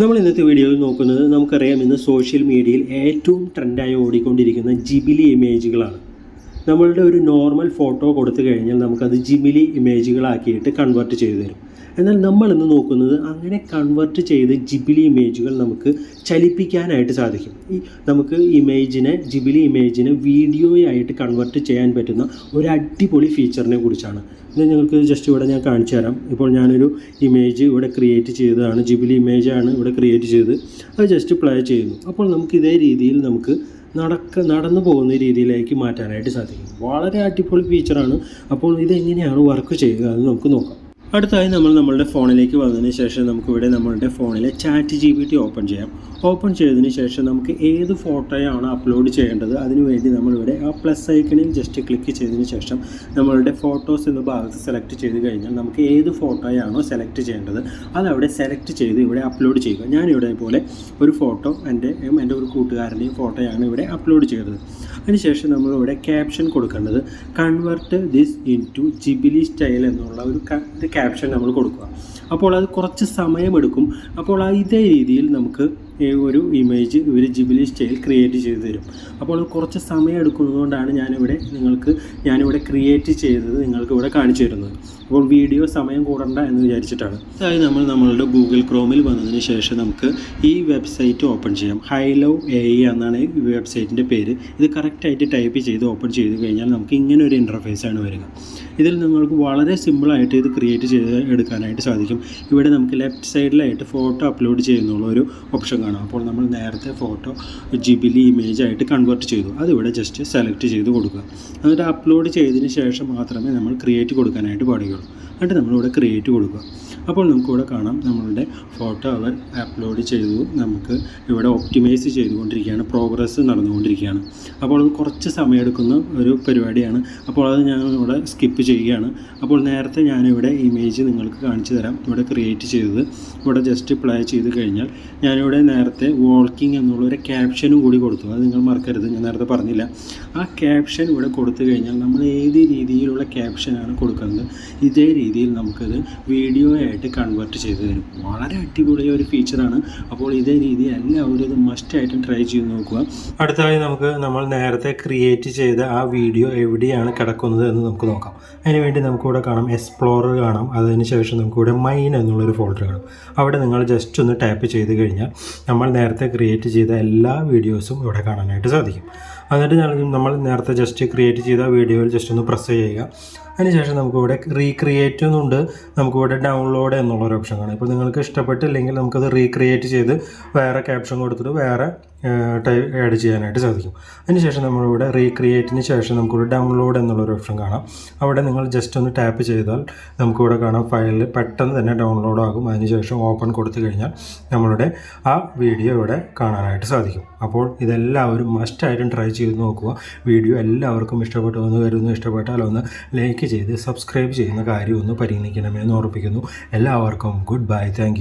നമ്മൾ ഇന്നത്തെ വീഡിയോയിൽ നോക്കുന്നത് നമുക്കറിയാം ഇന്ന് സോഷ്യൽ മീഡിയയിൽ ഏറ്റവും ട്രെൻഡായി ഓടിക്കൊണ്ടിരിക്കുന്ന ജിബിലി ഇമേജുകളാണ്. നമ്മളുടെ ഒരു നോർമൽ ഫോട്ടോ കൊടുത്തു കഴിഞ്ഞാൽ നമുക്കത് ജിബിലി ഇമേജുകളാക്കിയിട്ട് കൺവേർട്ട് ചെയ്തു തരും. എന്നാൽ നമ്മളിന്ന് നോക്കുന്നത് അങ്ങനെ കൺവേർട്ട് ചെയ്ത് ജിബിലി ഇമേജുകൾ നമുക്ക് ചലിപ്പിക്കാനായിട്ട് സാധിക്കും. നമുക്ക് ജിബിലി ഇമേജിനെ വീഡിയോയായിട്ട് കൺവേർട്ട് ചെയ്യാൻ പറ്റുന്ന ഒരു അടിപൊളി ഫീച്ചറിനെ കുറിച്ചാണ്. ഇത് നിങ്ങൾക്ക് ജസ്റ്റ് ഇവിടെ ഞാൻ കാണിച്ചു തരാം. ഇപ്പോൾ ഞാനൊരു ഇമേജ് ഇവിടെ ക്രിയേറ്റ് ചെയ്തതാണ്, ജിബിലി ഇമേജാണ് ഇവിടെ ക്രിയേറ്റ് ചെയ്ത് അത് ജസ്റ്റ് പ്ലേ ചെയ്യുന്നു. അപ്പോൾ നമുക്ക് ഇതേ രീതിയിൽ നമുക്ക് നടന്നു പോകുന്ന രീതിയിലേക്ക് മാറ്റാനായിട്ട് സാധിക്കും. വളരെ അടിപൊളി ഫീച്ചറാണ്. അപ്പോൾ ഇതെങ്ങനെയാണ് വർക്ക് ചെയ്യുക എന്ന് നമുക്ക് നോക്കാം. അടുത്തായി നമ്മളുടെ ഫോണിലേക്ക് വന്നതിന് ശേഷം നമുക്കിവിടെ നമ്മളുടെ ഫോണിലെ ChatGPT ഓപ്പൺ ചെയ്യാം. ഓപ്പൺ ചെയ്തതിന് ശേഷം നമുക്ക് ഏത് ഫോട്ടോയാണ് അപ്ലോഡ് ചെയ്യേണ്ടത് അതിനുവേണ്ടി നമ്മളിവിടെ ആ പ്ലസ് ഐക്കണിൽ ജസ്റ്റ് ക്ലിക്ക് ചെയ്തതിന് ശേഷം നമ്മളുടെ ഫോട്ടോസ് എന്ന ഭാഗത്ത് സെലക്ട് ചെയ്ത് കഴിഞ്ഞാൽ നമുക്ക് ഏത് ഫോട്ടോയാണോ സെലക്ട് ചെയ്യേണ്ടത് അതവിടെ സെലക്ട് ചെയ്ത് ഇവിടെ അപ്ലോഡ് ചെയ്യുക. ഞാനിവിടെ പോലെ ഒരു ഫോട്ടോ എൻ്റെ ഒരു കൂട്ടുകാരൻ്റെയും ഫോട്ടോയാണ് ഇവിടെ അപ്ലോഡ് ചെയ്തത്. അതിനുശേഷം നമ്മളിവിടെ ക്യാപ്ഷൻ കൊടുക്കേണ്ടത് convert this into Ghibli style എന്നുള്ള ഒരു ക്യാപ്ഷൻ നമ്മൾ കൊടുക്കുക. അപ്പോൾ അത് കുറച്ച് സമയമെടുക്കും. അപ്പോൾ ഇതേ രീതിയിൽ നമുക്ക് ഒരു ഇമേജ് ഒരു ജിബിലി സ്റ്റൈൽ ക്രിയേറ്റ് ചെയ്ത് തരും. അപ്പോൾ കുറച്ച് സമയം എടുക്കുന്നതുകൊണ്ടാണ് ഞാനിവിടെ ക്രിയേറ്റ് ചെയ്തത് നിങ്ങൾക്ക് ഇവിടെ കാണിച്ചു തരുന്നത്. അപ്പോൾ വീഡിയോ സമയം കൂടണ്ട എന്ന് വിചാരിച്ചിട്ടാണ്. അതായത് നമ്മളുടെ ഗൂഗിൾ ക്രോമിൽ വന്നതിന് ശേഷം നമുക്ക് ഈ വെബ്സൈറ്റ് ഓപ്പൺ ചെയ്യാം. HiLove AI എന്നാണ് ഈ വെബ്സൈറ്റിൻ്റെ പേര്. ഇത് കറക്റ്റായിട്ട് ടൈപ്പ് ചെയ്ത് ഓപ്പൺ ചെയ്ത് കഴിഞ്ഞാൽ നമുക്ക് ഇങ്ങനെ ഒരു ഇൻ്റർഫേസാണ് വരിക. ഇതിൽ നിങ്ങൾക്ക് വളരെ സിമ്പിളായിട്ട് ഇത് ക്രിയേറ്റ് ചെയ്ത് എടുക്കാനായിട്ട് സാധിക്കും. ഇവിടെ നമുക്ക് ലെഫ്റ്റ് സൈഡിലായിട്ട് ഫോട്ടോ അപ്ലോഡ് ചെയ്യുന്നുള്ള ഒരു ഓപ്ഷൻ കാണാം. അപ്പോൾ നമ്മൾ നേരത്തെ ഫോട്ടോ ജിബിലി ഇമേജായിട്ട് കൺവേർട്ട് ചെയ്തു. അതിവിടെ ജസ്റ്റ് സെലക്ട് ചെയ്ത് കൊടുക്കുക. എന്നിട്ട് അപ്ലോഡ് ചെയ്തതിന് ശേഷം മാത്രമേ നമ്മൾ ക്രിയേറ്റ് കൊടുക്കാനായിട്ട് പാടുകയുള്ളൂ. എന്നിട്ട് നമ്മളിവിടെ ക്രിയേറ്റ് കൊടുക്കുക. അപ്പോൾ നമുക്കിവിടെ കാണാം നമ്മളുടെ ഫോട്ടോ അവർ അപ്ലോഡ് ചെയ്തു. നമുക്ക് ഇവിടെ ഒപ്റ്റിമൈസ് ചെയ്തുകൊണ്ടിരിക്കുകയാണ്, പ്രോഗ്രസ് നടന്നുകൊണ്ടിരിക്കുകയാണ്. അപ്പോൾ അത് കുറച്ച് സമയമെടുക്കുന്ന ഒരു പരിപാടിയാണ്. അപ്പോൾ അത് ഞാൻ ഇവിടെ സ്കിപ്പ് ചെയ്യുകയാണ്. അപ്പോൾ നേരത്തെ ഞാനിവിടെ ഇമേജ് നിങ്ങൾക്ക് കാണിച്ചു തരാം. ഇവിടെ ക്രിയേറ്റ് ചെയ്തത് ഇവിടെ ജസ്റ്റ് പ്ലേ ചെയ്ത് കഴിഞ്ഞാൽ ഞാനിവിടെ നേരത്തെ വാക്കിംഗ് എന്നുള്ളൊരു ക്യാപ്ഷനും കൂടി കൊടുത്തു. അത് നിങ്ങൾ മറക്കരുത്, ഞാൻ നേരത്തെ പറഞ്ഞില്ല. ആ ക്യാപ്ഷൻ ഇവിടെ കൊടുത്തു കഴിഞ്ഞാൽ നമ്മൾ ഏത് രീതിയിലുള്ള ക്യാപ്ഷനാണ് കൊടുക്കുന്നത് ഇതേ രീതിയിൽ നമുക്കത് വീഡിയോ ആയിട്ട് കൺവേർട്ട് ചെയ്ത് തരും. വളരെ അടിപൊളിയ ഒരു ഫീച്ചറാണ്. അപ്പോൾ ഇതേ രീതി എല്ലാവരും ഇത് മസ്റ്റായിട്ടും ട്രൈ ചെയ്ത് നോക്കുക. അടുത്തതായി നമ്മൾ നേരത്തെ ക്രിയേറ്റ് ചെയ്ത ആ വീഡിയോ എവിടെയാണ് കിടക്കുന്നത് എന്ന് നമുക്ക് നോക്കാം. അതിനുവേണ്ടി നമുക്കിവിടെ കാണാം എക്സ്പ്ലോറർ കാണാം. അതിന് ശേഷം നമുക്കിവിടെ മൈൻ എന്നുള്ളൊരു ഫോൾഡർ കാണാം. അവിടെ നിങ്ങൾ ജസ്റ്റ് ഒന്ന് ടാപ്പ് ചെയ്ത് കഴിഞ്ഞാൽ നമ്മൾ നേരത്തെ ക്രിയേറ്റ് ചെയ്ത എല്ലാ വീഡിയോസും ഇവിടെ കാണാനായിട്ട് സാധിക്കും. എന്നിട്ട് നമ്മൾ നേരത്തെ ജസ്റ്റ് ക്രിയേറ്റ് ചെയ്ത വീഡിയോയിൽ ജസ്റ്റ് ഒന്ന് പ്രസ് ചെയ്യുക. അതിനുശേഷം നമുക്കിവിടെ റീക്രിയേറ്റ് എന്നുണ്ട്, നമുക്കിവിടെ ഡൗൺലോഡ് എന്നുള്ളൊരു ഓപ്ഷൻ കാണാം. ഇപ്പോൾ നിങ്ങൾക്ക് ഇഷ്ടപ്പെട്ടില്ലെങ്കിൽ നമുക്കത് റീക്രിയേറ്റ് ചെയ്ത് വേറെ ക്യാപ്ഷൻ കൊടുത്തിട്ട് വേറെ ആഡ് ചെയ്യാനായിട്ട് സാധിക്കും. അതിനുശേഷം നമ്മളിവിടെ റീക്രിയേറ്റിന് ശേഷം നമുക്കിവിടെ ഡൗൺലോഡ് എന്നുള്ളൊരു ഓപ്ഷൻ കാണാം. അവിടെ നിങ്ങൾ ജസ്റ്റ് ഒന്ന് ടാപ്പ് ചെയ്താൽ നമുക്കിവിടെ കാണാം ഫയൽ പെട്ടെന്ന് തന്നെ ഡൗൺലോഡ് ആകും. അതിനുശേഷം ഓപ്പൺ കൊടുത്തു കഴിഞ്ഞാൽ നമ്മളുടെ ആ വീഡിയോ ഇവിടെ കാണാനായിട്ട് സാധിക്കും. അപ്പോൾ ഇതെല്ലാവരും മസ്റ്റായിട്ടും ട്രൈ ചെയ്ത് നോക്കുക. വീഡിയോ എല്ലാവർക്കും ഇഷ്ടപ്പെട്ടു എന്ന് കരുതുന്നു. ഇഷ്ടപ്പെട്ടാൽ ഒന്ന് ലൈക്ക് ചെയ്ത് സബ്സ്ക്രൈബ് ചെയ്യുന്ന കാര്യം ഒന്ന് പരിഗണിക്കണമെന്ന് ഓർപ്പിക്കുന്നു. എല്ലാവർക്കും ഗുഡ് ബൈ, താങ്ക് യു.